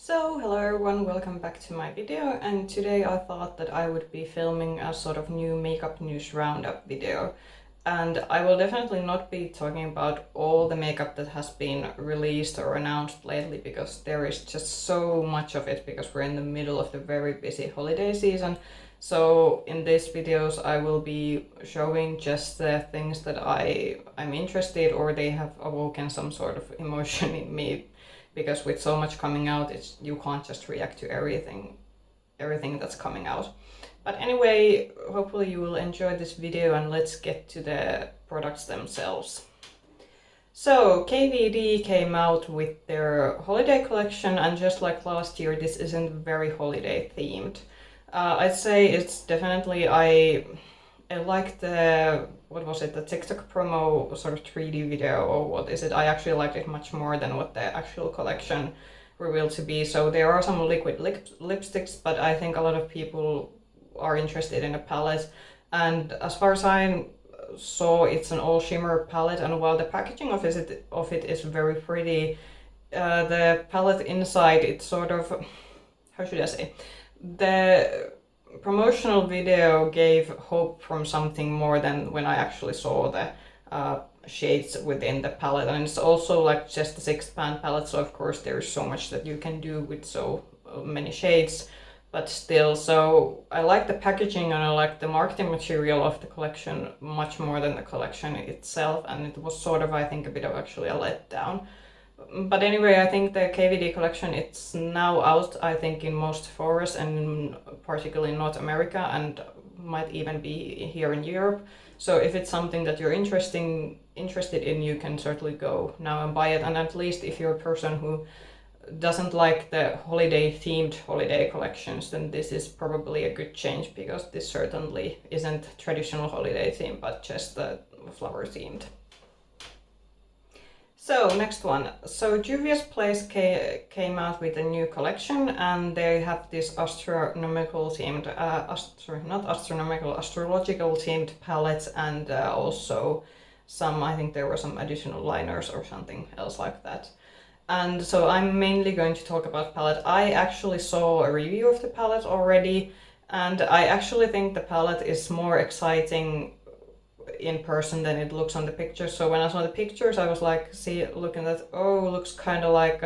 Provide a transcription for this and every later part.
Hello everyone, welcome back to my video, and today I thought that I would be filming a sort of new makeup news roundup video. And I will definitely not be talking about all the makeup that has been released or announced lately, because there is just so much of it because we're in the middle of the very busy holiday season. So in these videos I will be showing just the things that I'm interested or they have awoken some sort of emotion in me, because with so much coming out, you can't just react to everything that's coming out. But anyway, hopefully you will enjoy this video, and let's get to the products themselves. So KVD came out with their holiday collection, and just like last year, this isn't very holiday themed. I'd say it's definitely, I like the, what was it, the TikTok promo sort of 3D video, or what is it? I actually liked it much more than what the actual collection revealed to be. So there are some liquid lipsticks, but I think a lot of people are interested in a palette. And as far as I saw, it's an all shimmer palette, and while the packaging of it is very pretty, the palette inside, it's sort of, how should I say, the promotional video gave hope from something more than when I actually saw the shades within the palette. And it's also like just a 6-pan palette, so of course there's so much that you can do with so many shades, but still. So I like the packaging and I like the marketing material of the collection much more than the collection itself, and it was sort of, I think, a bit of actually a letdown. But anyway, I think the KVD collection, it's now out, I think, in most Sephoras, and particularly in North America, and might even be here in Europe. So if it's something that you're interested in, you can certainly go now and buy it. And at least if you're a person who doesn't like the holiday-themed holiday collections, then this is probably a good change, because this certainly isn't traditional holiday theme, but just the flower-themed. So next one. So Juvia's Place came out with a new collection, and they have this astronomical themed, astrological themed palettes, and also some, I think there were some additional liners or something else like that. And so I'm mainly going to talk about palette. I actually saw a review of the palette already, and I actually think the palette is more exciting in person than it looks on the pictures. So when I saw the pictures, I was like, looking at, oh, looks kind of like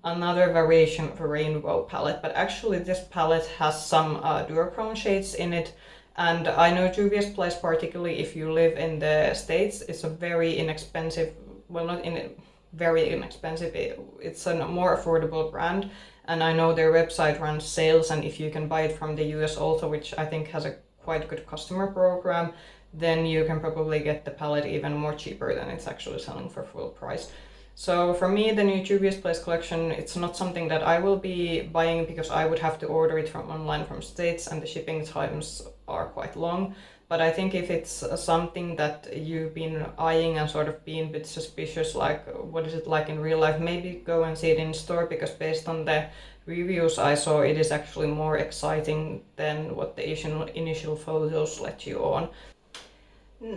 another variation of a rainbow palette. But actually this palette has some duochrome shades in it. And I know Juvia's Place, particularly if you live in the States, it's a very inexpensive, well, not in very inexpensive, it's a more affordable brand. And I know their website runs sales, and if you can buy it from the US also, which I think has a quite good customer program, then you can probably get the palette even more cheaper than it's actually selling for full price. So for me, the new Juvia's Place collection, it's not something that I will be buying, because I would have to order it from online from States, and the shipping times are quite long. But I think if it's something that you've been eyeing and sort of being a bit suspicious, like what is it like in real life, maybe go and see it in store, because based on the reviews I saw, it is actually more exciting than what the initial photos let you on.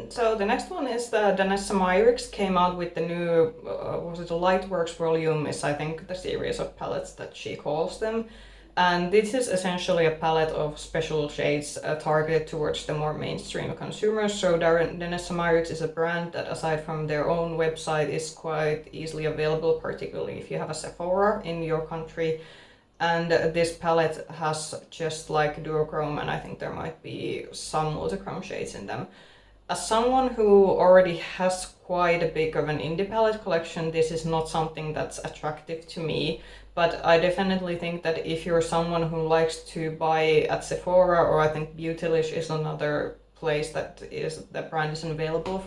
So the next one is the Danessa Myricks came out with the new, was it a Lightworks volume, is I think the series of palettes that she calls them. And this is essentially a palette of special shades targeted towards the more mainstream consumers. So Danessa Myricks is a brand that, aside from their own website, is quite easily available, particularly if you have a Sephora in your country. And this palette has just like duochrome, and I think there might be some multichrome shades in them. As someone who already has quite a big of an indie palette collection, this is not something that's attractive to me, but I definitely think that if you're someone who likes to buy at Sephora, or I think Beautylish is another place that the brand is available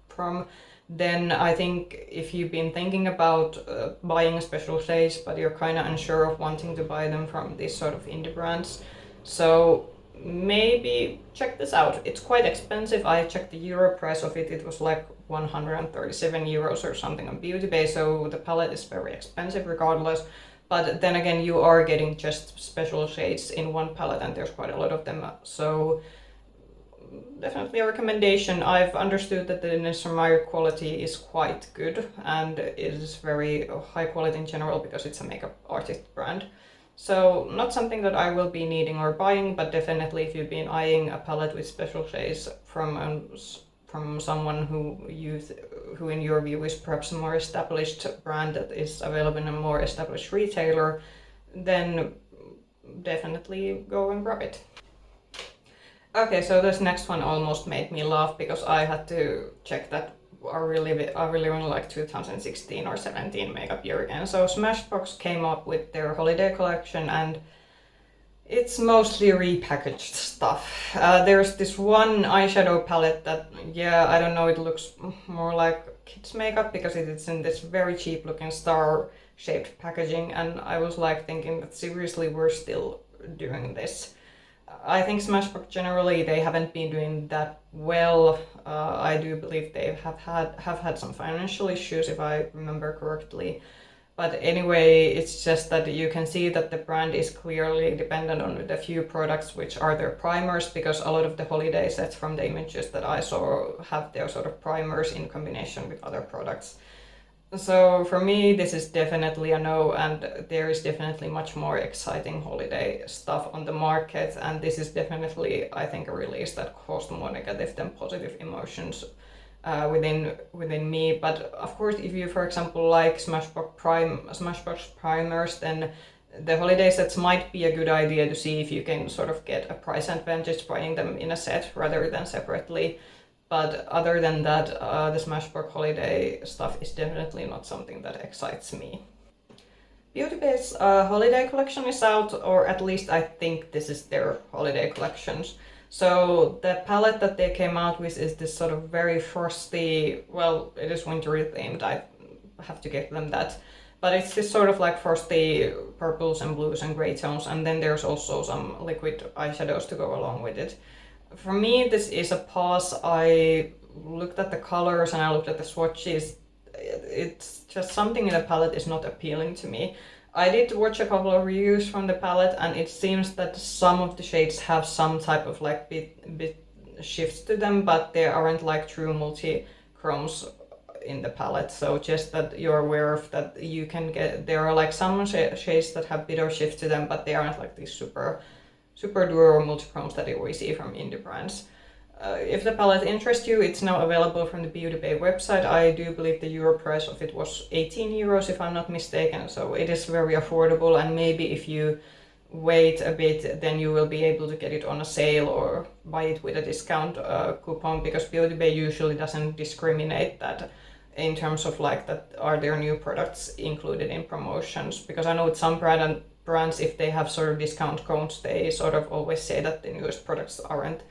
from, then I think if you've been thinking about buying special shades, but you're kind of unsure of wanting to buy them from these sort of indie brands, so maybe check this out. It's quite expensive. I checked the euro price of it. It was like 137 euros or something on BeautyBay, so the palette is very expensive regardless. But then again, you are getting just special shades in one palette, and there's quite a lot of them. So definitely a recommendation. I've understood that the Danessa quality is quite good and it is very high quality in general because it's a makeup artist brand. So not something that I will be needing or buying, but definitely if you've been eyeing a palette with special shades from someone who in your view is perhaps a more established brand that is available in a more established retailer, then definitely go and grab it. Okay, so this next one almost made me laugh because I had to check that I really only like 2016 or 17 makeup year again. So Smashbox came up with their holiday collection and it's mostly repackaged stuff. There's this one eyeshadow palette that, yeah, I don't know, it looks more like kids makeup because it's in this very cheap looking star shaped packaging, and I was like thinking that seriously we're still doing this. I think Smashbox generally they haven't been doing that well. I do believe they have had some financial issues if I remember correctly. But anyway, it's just that you can see that the brand is clearly dependent on the few products which are their primers, because a lot of the holiday sets from the images that I saw have their sort of primers in combination with other products. So for me, this is definitely a no, and there is definitely much more exciting holiday stuff on the market, and this is definitely, I think, a release that caused more negative than positive emotions within me. But of course, if you, for example, like Smashbox primers, then the holiday sets might be a good idea to see if you can sort of get a price advantage buying them in a set rather than separately. But other than that, the Smashbox Holiday stuff is definitely not something that excites me. BeautyBay's holiday collection is out, or at least I think this is their holiday collections. So the palette that they came out with is this sort of very frosty, well, it is wintery themed, I have to give them that. But it's this sort of like frosty purples and blues and gray tones, and then there's also some liquid eyeshadows to go along with it. For me, this is a pass. I looked at the colors and I looked at the swatches. It's just something in the palette is not appealing to me. I did watch a couple of reviews from the palette, and it seems that some of the shades have some type of like bit shifts to them, but they aren't like true multi-chromes in the palette. So just that you're aware of that, you can get, there are like some shades that have bit of shift to them, but they aren't like these super duo multi-chromes that we see from indie brands. If the palette interests you, it's now available from the BeautyBay website. I do believe the euro price of it was 18 euros if I'm not mistaken, so it is very affordable, and maybe if you wait a bit then you will be able to get it on a sale or buy it with a discount coupon, because BeautyBay usually doesn't discriminate that in terms of like that are there new products included in promotions, because I know with some brands, if they have sort of discount codes, they sort of always say that the newest products aren't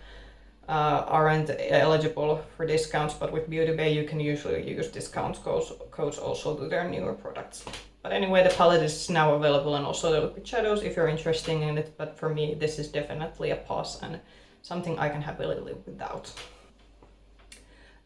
eligible for discounts, but with BeautyBay you can usually use discount codes also to their newer products. But anyway, the palette is now available, and also the liquid shadows if you're interested in it, but for me this is definitely a pass and something I can happily live without.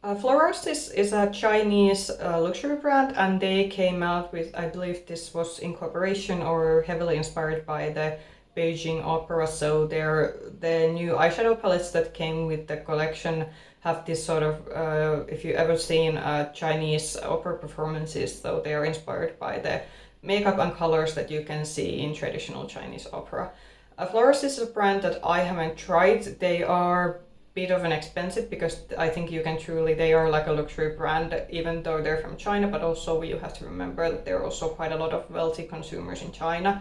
Florasis is a Chinese luxury brand, and they came out with, I believe this was in cooperation or heavily inspired by the Beijing Opera. So the new eyeshadow palettes that came with the collection have this sort of, if you ever seen Chinese opera performances, so they are inspired by the makeup and colors that you can see in traditional Chinese opera. Florasis is a brand that I haven't tried. They are bit of an expensive, because I think you can truly, they are like a luxury brand even though they're from China, but also you have to remember that there are also quite a lot of wealthy consumers in China.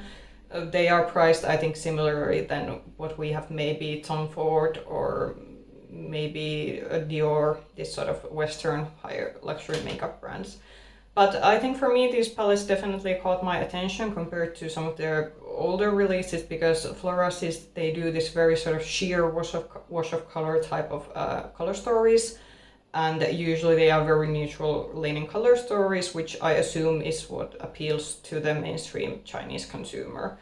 They are priced, I think, similarly than what we have maybe Tom Ford or maybe Dior, this sort of Western higher luxury makeup brands. But I think for me these palettes definitely caught my attention compared to some of their older releases, because Florasis, they do this very sort of sheer wash of color type of color stories, and usually they are very neutral leaning color stories, which I assume is what appeals to the mainstream Chinese consumer.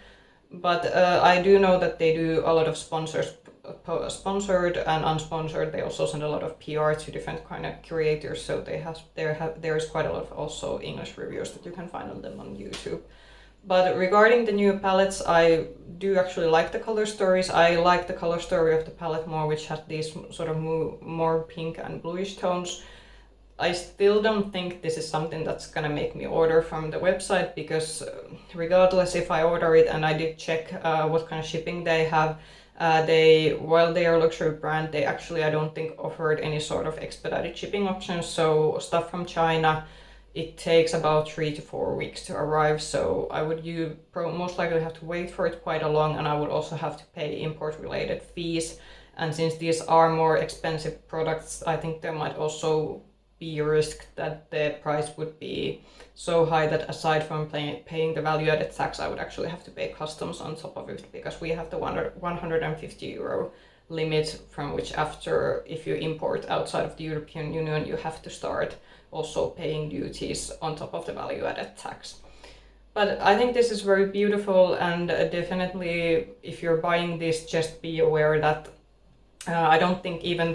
But I do know that they do a lot of sponsored and unsponsored. They also send a lot of PR to different kind of creators, so there is quite a lot of also English reviews that you can find on them on YouTube. But regarding the new palettes, I do actually like the color stories. I like the color story of the palette more, which has these sort of more pink and bluish tones. I still don't think this is something that's gonna make me order from the website, because regardless if I order it, and I did check what kind of shipping they have, while they are a luxury brand, they actually, I don't think, offered any sort of expedited shipping options. So stuff from China, it takes about 3 to 4 weeks to arrive. So I would most likely have to wait for it quite a long, and I would also have to pay import related fees. And since these are more expensive products, I think there might also be a risk that the price would be so high that aside from paying the value-added tax, I would actually have to pay customs on top of it, because we have the 150 euro limit, from which after, if you import outside of the European Union, you have to start also paying duties on top of the value-added tax. But I think this is very beautiful, and definitely if you're buying this, just be aware that I don't think, even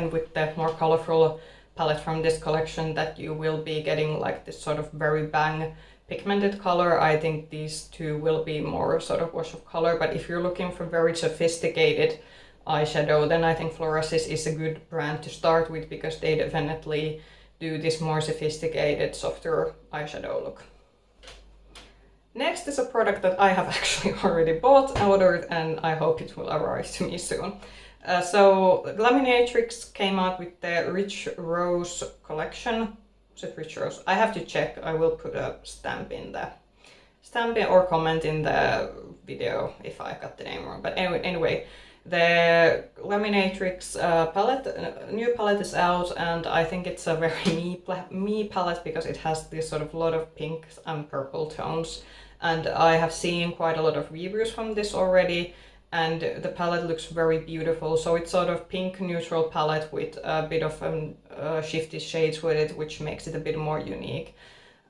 with the more colorful palette from this collection, that you will be getting like this sort of very bang pigmented color. I think these two will be more sort of wash of color. But if you're looking for very sophisticated eyeshadow, then I think Florasis is a good brand to start with, because they definitely do this more sophisticated, softer eyeshadow look. Next is a product that I have actually already ordered, and I hope it will arrive to me soon. So Glaminatrix came out with the Rich Rose collection. Was it Rich Rose? I have to check. I will put a stamp or comment in the video if I got the name wrong. But anyway, the Glaminatrix new palette is out, and I think it's a very me palette, because it has this sort of lot of pink and purple tones. And I have seen quite a lot of reviews from this already, and the palette looks very beautiful. So it's sort of pink neutral palette with a bit of shifty shades with it, which makes it a bit more unique.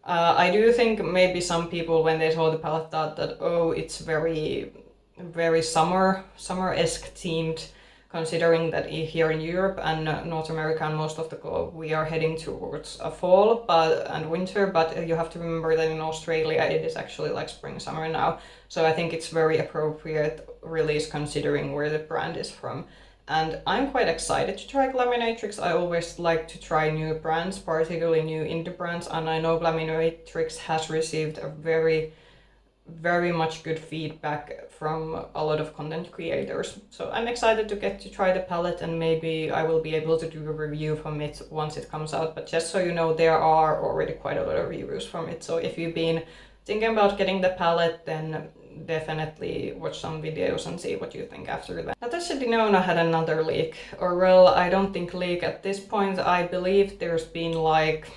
I do think maybe some people, when they saw the palette, thought that, oh, it's very, very summer-esque themed, considering that here in Europe and North America and most of the globe, we are heading towards a fall and winter, but you have to remember that in Australia it is actually like spring, summer now. So I think it's very appropriate release considering where the brand is from. And I'm quite excited to try Glaminatrix. I always like to try new brands, particularly new indie brands, and I know Glaminatrix has received a very much good feedback from a lot of content creators. So I'm excited to get to try the palette, and maybe I will be able to do a review from it once it comes out. But just so you know, there are already quite a lot of reviews from it. So if you've been thinking about getting the palette, then definitely watch some videos and see what you think after that. Natasha Denona had another leak, or well, I don't think leak at this point. I believe there's been like,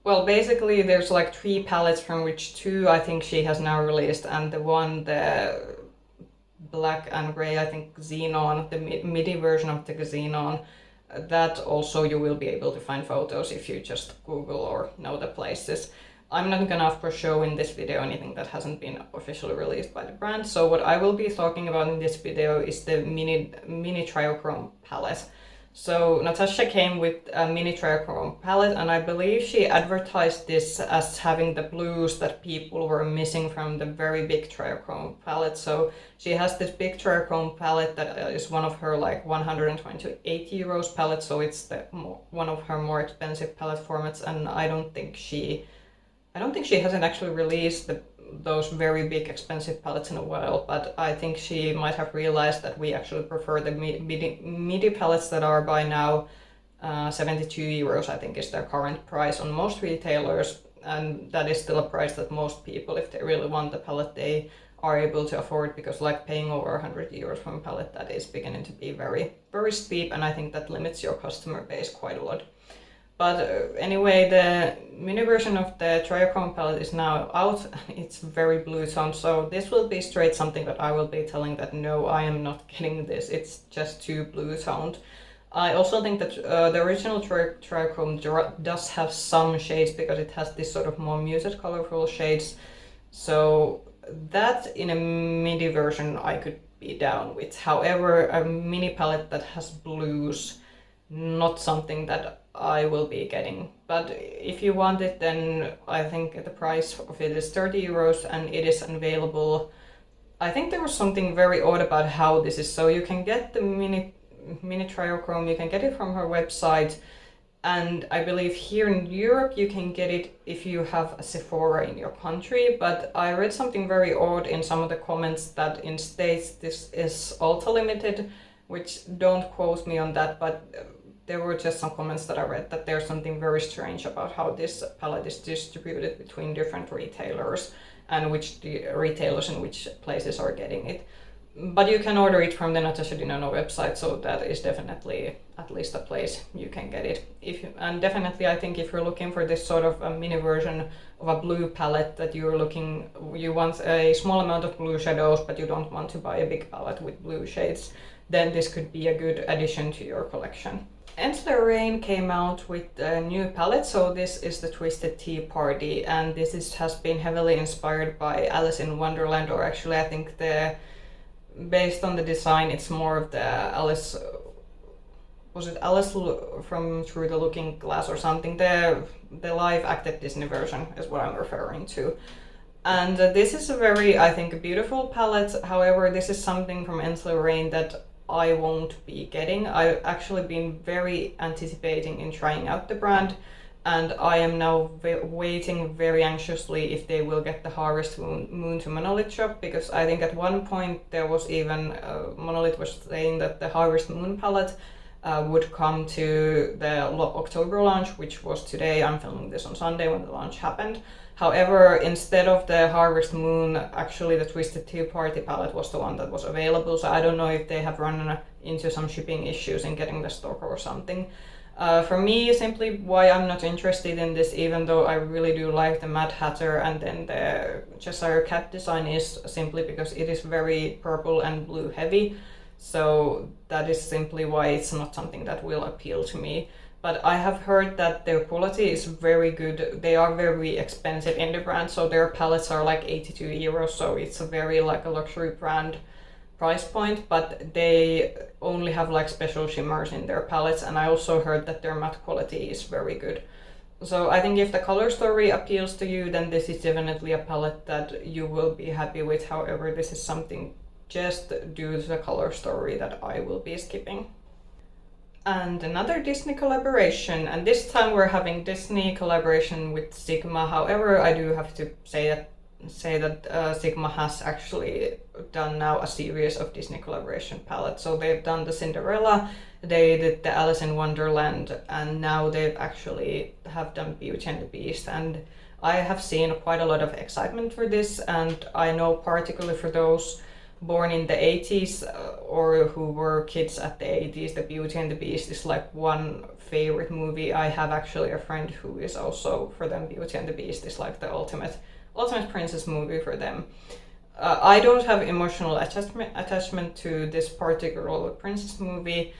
well, basically there's like 3 palettes, from which 2 I think she has now released, and the black and gray, I think Xenon, the MIDI version of the Xenon, that also you will be able to find photos if you just Google or know the places. I'm not gonna, of course, show in this video anything that hasn't been officially released by the brand. So what I will be talking about in this video is the mini triochrome palette. So Natasha came with a mini triochrome palette, and I believe she advertised this as having the blues that people were missing from the very big triochrome palette. So she has this big triochrome palette that is one of her like 128 euros palettes. So it's one of her more expensive palette formats, and I don't think she hasn't actually released those very big expensive palettes in a while, but I think she might have realized that we actually prefer the MIDI palettes that are by now 72 euros, I think is their current price on most retailers, and that is still a price that most people, if they really want the palette, they are able to afford, because like paying over 100 euros for a palette, that is beginning to be very, very steep, and I think that limits your customer base quite a lot. But anyway, the mini version of the triochrome palette is now out. It's very blue tone, so this will be straight something that I will be telling that no, I am not getting this. It's just too blue toned. I also think that the original triochrome does have some shades, because it has this sort of more muted colorful shades. So that in a midi version I could be down with. However, a mini palette that has blues, not something that I will be getting. But if you want it, then I think the price of it is 30 euros and it is available. I think there was something very odd about how this is. So you can get the mini triochrome, you can get it from her website. And I believe here in Europe you can get it if you have a Sephora in your country, but I read something very odd in some of the comments that in States this is ultra limited, which don't quote me on that, but there were just some comments that I read that there's something very strange about how this palette is distributed between different retailers and which the retailers in which places are getting it. But you can order it from the Natasha Denona website, so that is definitely at least a place you can get it. And definitely I think if you're looking for this sort of a mini version of a blue palette that you want a small amount of blue shadows, but you don't want to buy a big palette with blue shades, then this could be a good addition to your collection. Ensley came out with a new palette, so this is the Twisted Tea Party, and this has been heavily inspired by Alice in Wonderland, or actually I think based on the design, it's more of the Alice from Through the Looking Glass or something? The live acted Disney version is what I'm referring to. And this is a very, I think, beautiful palette. However, this is something from Ensley that I won't be getting. I've actually been very anticipating in trying out the brand, and I am now waiting very anxiously if they will get the Harvest Moon to Monolith shop, because I think at one point there was even Monolith was saying that the Harvest Moon palette would come to the October launch, which was today. I'm filming this on Sunday when the launch happened. However, instead of the Harvest Moon, actually the Twisted Tea Party palette was the one that was available, so I don't know if they have run into some shipping issues in getting the stock or something. For me, simply why I'm not interested in this, even though I really do like the Mad Hatter and then the Cheshire Cat design, is simply because it is very purple and blue heavy. So that is simply why it's not something that will appeal to me. But I have heard that their quality is very good. They are very expensive in the brand, so their palettes are like 82 euros, so it's a very like a luxury brand price point, but they only have like special shimmers in their palettes, and I also heard that their matte quality is very good. So I think if the color story appeals to you, then this is definitely a palette that you will be happy with. However, this is something just due to the color story that I will be skipping. And another Disney collaboration, and this time we're having Disney collaboration with Sigma. However, I do have to say that Sigma has actually done now a series of Disney collaboration palettes. So they've done the Cinderella, they did the Alice in Wonderland, and now they've actually have done Beauty and the Beast. And I have seen quite a lot of excitement for this, and I know particularly for those born in the 80s or who were kids at the 80s, the Beauty and the Beast is like one favorite movie. I have actually a friend who is also, for them, Beauty and the Beast is like the ultimate princess movie for them. I don't have emotional attachment to this particular princess movie,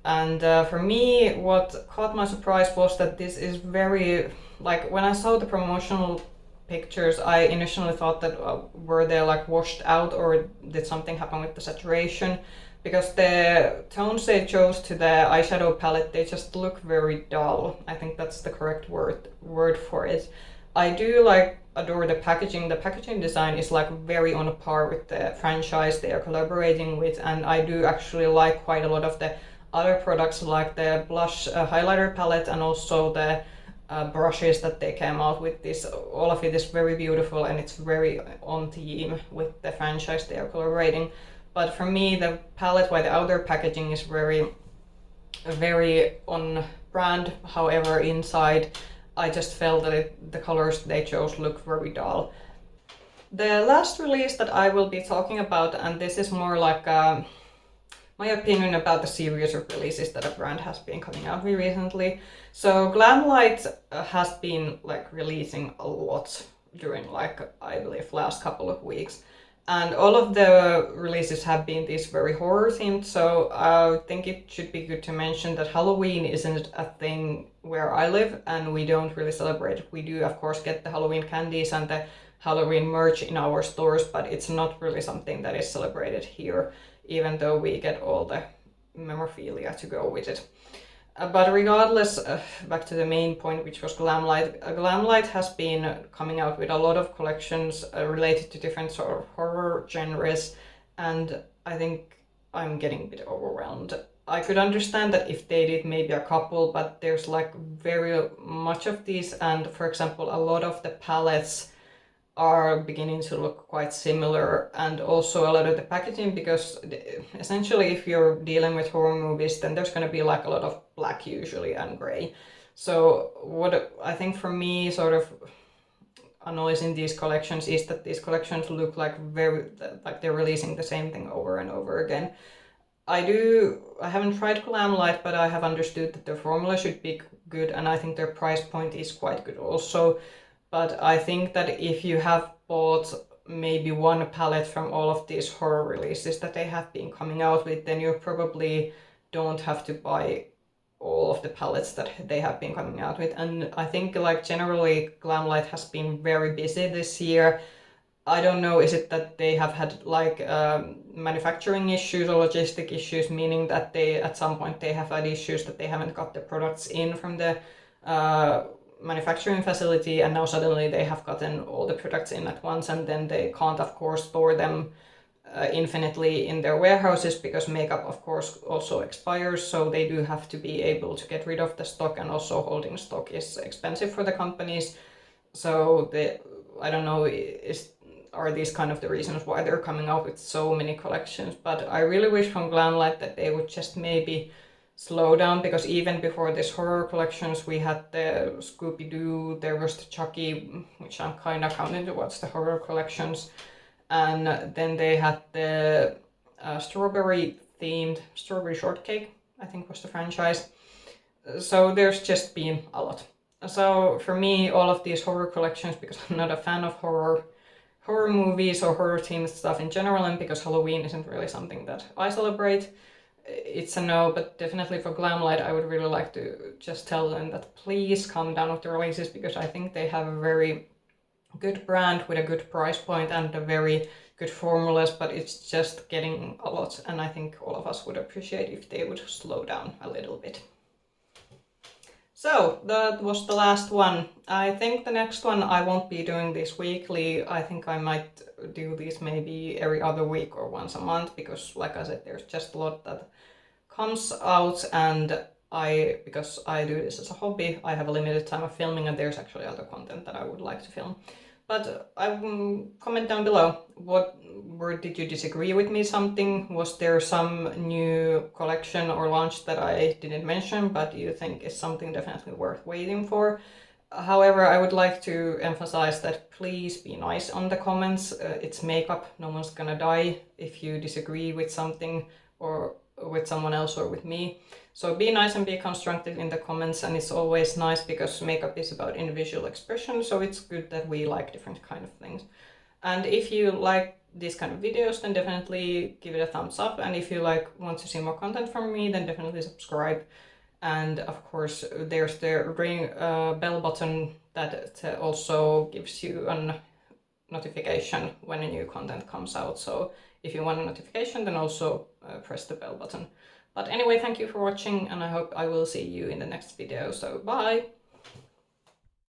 and for me what caught my surprise was that this is very, like, when I saw the promotional pictures, I initially thought that were they like washed out, or did something happen with the saturation, because the tones they chose to the eyeshadow palette, they just look very dull. I think that's the correct word for it. I do adore the packaging. The packaging design is like very on par with the franchise they are collaborating with, and I do actually like quite a lot of the other products, like the blush highlighter palette, and also the brushes that they came out with. This, all of it is very beautiful, and it's very on theme with the franchise they are collaborating. But for me, the palette, while the outer packaging is very on brand, however inside I just felt that the colors they chose look very dull. The last release that I will be talking about, and this is more like my opinion about the series of releases that a brand has been coming out with recently. So GlamLite has been releasing a lot during I believe last couple of weeks, and all of the releases have been these very horror themed. So I think it should be good to mention that Halloween isn't a thing where I live, and we don't really celebrate it. We do of course get the Halloween candies and the Halloween merch in our stores, but it's not really something that is celebrated here, even though we get all the memorabilia to go with it. But regardless, back to the main point, which was GlamLite. GlamLite has been coming out with a lot of collections related to different sort of horror genres, and I think I'm getting a bit overwhelmed. I could understand that if they did maybe a couple, but there's like very much of these, and for example, a lot of the palettes are beginning to look quite similar, and also a lot of the packaging, because essentially if you're dealing with horror movies, then there's going to be like a lot of black usually and gray. So what I think for me sort of annoys in these collections is that these collections look like like they're releasing the same thing over and over again. I haven't tried GlamLite, but I have understood that the formula should be good, and I think their price point is quite good also. But I think that if you have bought maybe one palette from all of these horror releases that they have been coming out with, then you probably don't have to buy all of the palettes that they have been coming out with. And I think like generally GlamLite has been very busy this year. I don't know, is it that they have had like manufacturing issues or logistic issues, meaning that they at some point they have had issues that they haven't got the products in from the manufacturing facility, and now suddenly they have gotten all the products in at once, and then they can't of course store them infinitely in their warehouses, because makeup of course also expires, so they do have to be able to get rid of the stock, and also holding stock is expensive for the companies. So I don't know, are these kind of the reasons why they're coming out with so many collections. But I really wish from GlamLite that they would just maybe slow down, because even before this horror collections we had the Scooby-Doo, there was the Chucky, which I'm kind of counting towards the horror collections, and then they had the strawberry themed Strawberry Shortcake, I think was the franchise. So there's just been a lot. So for me, all of these horror collections, because I'm not a fan of horror movies or horror themed stuff in general, and because Halloween isn't really something that I celebrate, it's a no. But definitely for GlamLite, I would really like to just tell them that please calm down with the releases, because I think they have a very good brand with a good price point and a very good formulas, but it's just getting a lot, and I think all of us would appreciate if they would slow down a little bit. So that was the last one. I think the next one I won't be doing this weekly. I think I might do these maybe every other week or once a month, because like I said, there's just a lot that comes out, and because I do this as a hobby, I have a limited time of filming, and there's actually other content that I would like to film. But comment down below, where did you disagree with me something? Was there some new collection or launch that I didn't mention but you think is something definitely worth waiting for? However, I would like to emphasize that please be nice on the comments. It's makeup, no one's gonna die if you disagree with something or with someone else or with me. So be nice and be constructive in the comments, and it's always nice because makeup is about individual expression, so it's good that we like different kind of things. And if you like these kind of videos, then definitely give it a thumbs up, and if you want to see more content from me, then definitely subscribe. And of course there's the ring bell button that also gives you a notification when a new content comes out. So if you want a notification, then also press the bell button. But anyway, thank you for watching, and I hope I will see you in the next video. So bye!